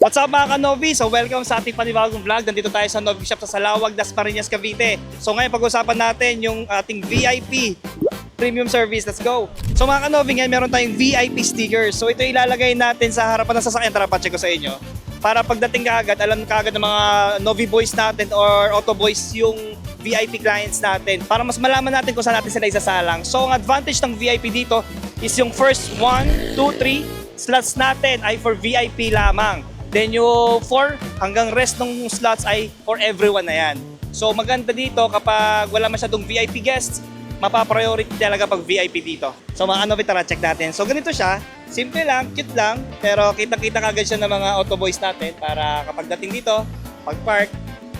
What's up mga ka-Novi? So welcome sa ating panibagong vlog. Nandito tayo sa Novi Shop sa Salawag, Dasmariñas, Cavite. So ngayon pag-usapan natin yung ating VIP premium service. Let's go! So mga ka-Novi, ngayon meron tayong VIP stickers. So ito ilalagay natin sa harapan ng sasakyan. Tara, pa-check ko sa inyo. Para pagdating kaagad, alam kaagad ng mga Novi boys natin or Auto boys yung VIP clients natin. Para mas malaman natin kung saan natin sila isasalang. So ang advantage ng VIP dito is yung first 1, 2, 3 slots natin ay for VIP lamang. Then yung 4 hanggang rest ng slots ay for everyone na yan. So maganda dito kapag wala masyadong VIP guests, mapa-priority talaga pag VIP dito. So mga Novi, tara check natin. So ganito siya, simple lang, cute lang, pero kitang-kita kagad siya ng mga auto boys natin para kapag dating dito, pag park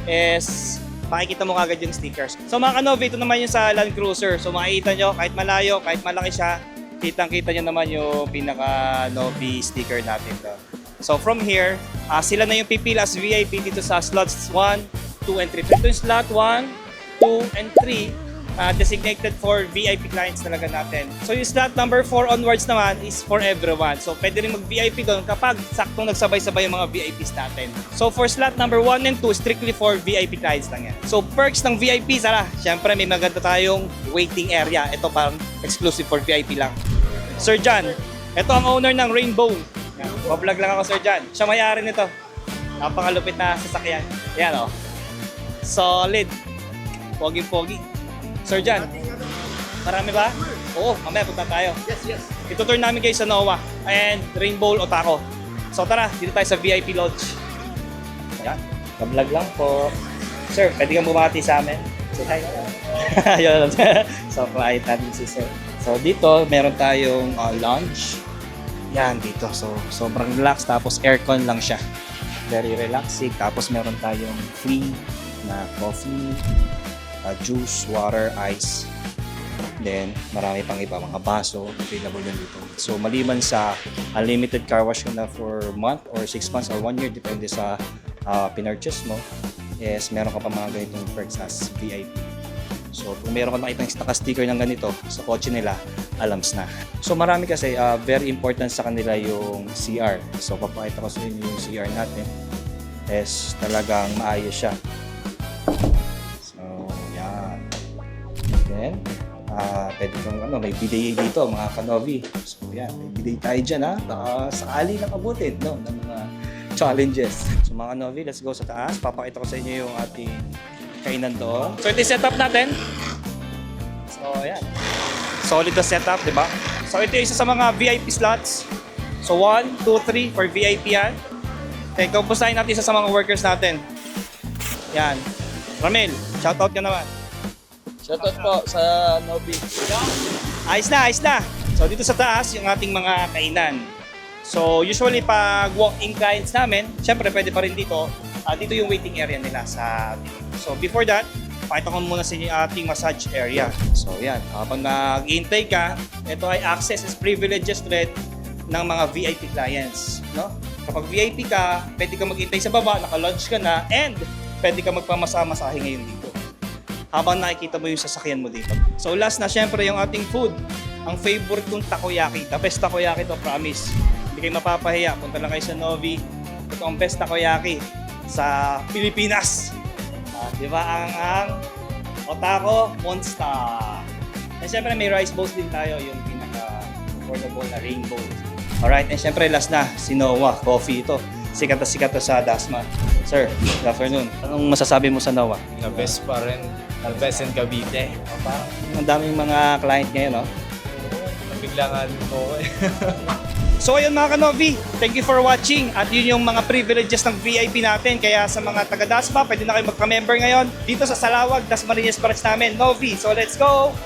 is makikita mo kagad yung stickers. So mga Novi, ito naman yung sa Land Cruiser. So makikita nyo, kahit malayo, kahit malaki siya, kitang-kita nyo naman yung pinaka Novi sticker natin doon. So from here, sila na yung pipila as VIP dito sa slots 1, 2, and 3. Ito yung slot 1, 2, and 3 designated for VIP clients talaga natin. So yung slot number 4 onwards naman is for everyone. So pwede rin mag-VIP doon kapag saktong nagsabay-sabay yung mga VIPs natin. So for slot number 1 and 2, strictly for VIP clients lang yan. So perks ng VIP, Sara, syempre may maganda tayong waiting area. Ito parang exclusive for VIP lang. Sir John, ito ang owner ng Rainbow. Mablog lang ako, Sir John. Siya may-ari nito. Napakalupit na sasakyan. Yan, oh. Solid. Pogi-pogi. Sir John, marami ba? Oo, mamaya punta tayo. Yes. Ituturn namin kayo sa Noah and Rainbow Otaco. So tara, dito tayo sa VIP Lodge. Ayan, mablog lang po. Sir, pwede kang bumati sa amin. Say hi. Ayun. So, client natin si Sir. So dito, meron tayong lounge. Yan dito. So sobrang relax, tapos aircon lang siya. Very relaxing. Tapos meron tayong free na coffee, juice, water, ice. Then marami pang iba, mga baso available din dito. So maliban sa unlimited car wash na for month or 6 months or 1 year, depende sa pinurchase mo, is meron ka pa mga ganitong perks as VIP. So kung meron ka nakitang naka-sticker ng ganito sa kotse nila, alams na. So marami kasi very important sa kanila yung CR. So papakita ko sa inyo yung CR natin. Is talagang maayos siya. So yan. Then pwede kang may bidet dito mga ka-Novi. So yan, may bidet tayo dyan ha. Baka sakali lang abutin ng mga challenges. So mga Novi, let's go sa taas. Papakita ko sa inyo yung ating kainan doon. So ito yung setup natin. So ayan. Solid na setup, di ba? So ito yung isa sa mga VIP slots. So 1, 2, 3 for VIP yan. Okay, kumpustahin natin isa sa mga workers natin. Yan. Ramil, shoutout ka naman. Shoutout po sa Novi. Ayos na. So dito sa taas yung ating mga kainan. So usually pag walk-in clients namin, syempre pwede pa rin dito. Dito yung waiting area nila sa ating. So before that, pakita ko muna sa inyo yung ating massage area. So yan, habang nag-hintay ka, ito ay access is privileges red ng mga VIP clients. No? Kapag VIP ka, pwede ka maghintay sa baba, naka-lodge ka na, and pwede ka magpamasa-masahe ngayon dito. Habang nakikita mo yung sasakyan mo dito. So last na syempre yung ating food. Ang favorite kong takoyaki. The best takoyaki to, promise. Hindi kayo mapapahiya. Punta lang kayo sa Novi. Ito ang best takoyaki sa Pilipinas. Di ba? Ang Otaco Monster. And syempre may rice bowls din tayo, yung pinaka-affordable na Rainbow. Alright, and syempre last na, si Noah Coffee ito. Sikat na sa Dasma. Sir, good afternoon. Anong masasabi mo sa Noah? The best pa rin. The best in Cavite. Ang daming mga client ngayon, no? Nabigla nga din po eh. So ayun mga ka-Novi, thank you for watching. At yun yung mga privileges ng VIP natin. Kaya sa mga taga-Dasma, pwede na kayo magka-member ngayon dito sa Salawag, Dasmariñas branch namin, Novi. So let's go!